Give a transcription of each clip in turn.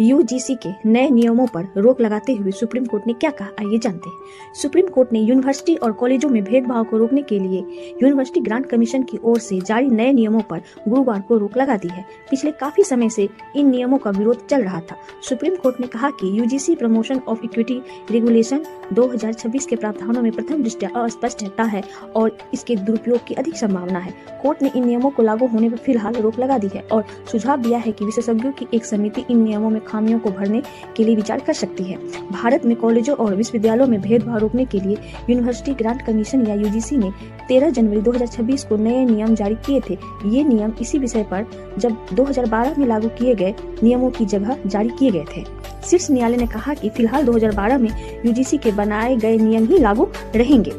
UGC के नए नियमों पर रोक लगाते हुए सुप्रीम कोर्ट ने क्या कहा, आइए जानते हैं। सुप्रीम कोर्ट ने यूनिवर्सिटी और कॉलेजों में भेदभाव को रोकने के लिए यूनिवर्सिटी ग्रांट कमीशन की ओर से जारी नए नियमों पर गुरुवार को रोक लगा दी है। पिछले काफी समय से इन नियमों का विरोध चल रहा था। सुप्रीम कोर्ट ने कहा कि UGC promotion of equity regulation 2026 के प्रावधानों में प्रथम दृष्टया अस्पष्टता है और इसके दुरुपयोग की अधिक संभावना है। कोर्ट ने इन नियमों को लागू होने पर फिलहाल रोक लगा दी है और सुझाव दिया है कि विशेषज्ञों की एक समिति इन नियमों में खामियों को भरने के लिए विचार कर सकती है। भारत में कॉलेजों और विश्वविद्यालयों में भेदभाव रोकने के लिए यूनिवर्सिटी ग्रांट कमीशन या यूजीसी ने 13 जनवरी 2026 को नए नियम जारी किए थे। ये नियम इसी विषय पर जब 2012 में लागू किए गए नियमों की जगह जारी किए गए थे। शीर्ष न्यायालय ने कहा कि फिलहाल 2012 में यूजीसी के बनाए गए नियम ही लागू रहेंगे।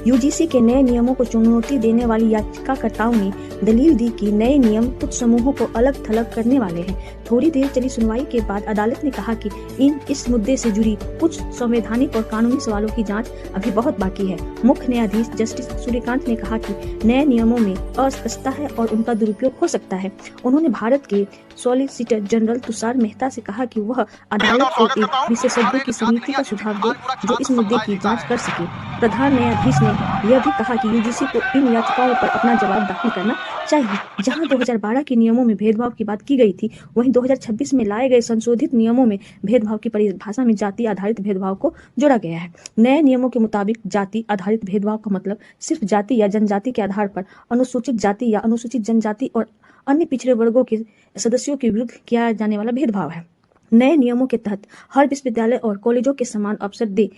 यूजीसी के नए नियमों को चुनौती देने वाली याचिकाकर्ताओं ने दलील दी कि नए नियम कुछ समूहों को अलग थलग करने वाले हैं। थोड़ी देर चली सुनवाई के बाद अदालत ने कहा कि इस मुद्दे से जुड़ी कुछ संवैधानिक और कानूनी सवालों की जांच अभी बहुत बाकी है। मुख्य न्यायाधीश जस्टिस सूर्यकांत ने कहा कि नए नियमों में अस्पष्टता है और उनका दुरुपयोग हो सकता है। उन्होंने भारत के सॉलिसिटर जनरल तुषार मेहता से कहा कि वह अदालत को एक विशेषज्ञों की समिति का सुझाव दे जो इस मुद्दे की जांच कर सके। प्रधान न्यायाधीश ने यह भी कहा कि यूजीसी को इन याचिकाओं पर अपना जवाब दाखिल करना चाहिए। जहां 2012 के नियमों में भेदभाव की बात की गई थी, वहीं 2026 में लाए गए संशोधित नियमों में भेदभाव की परिभाषा में जाति आधारित भेदभाव को जोड़ा गया है। नए नियमों के मुताबिक जाति आधारित भेदभाव का मतलब सिर्फ जाति या जनजाति के आधार पर अनुसूचित जाति या अनुसूचित जनजाति और अन्य पिछड़े वर्गों के सदस्यों के विरुद्ध किया जाने वाला भेदभाव है। नए नियमों के तहत हर विश्वविद्यालय और कॉलेजों के समान अवसर दे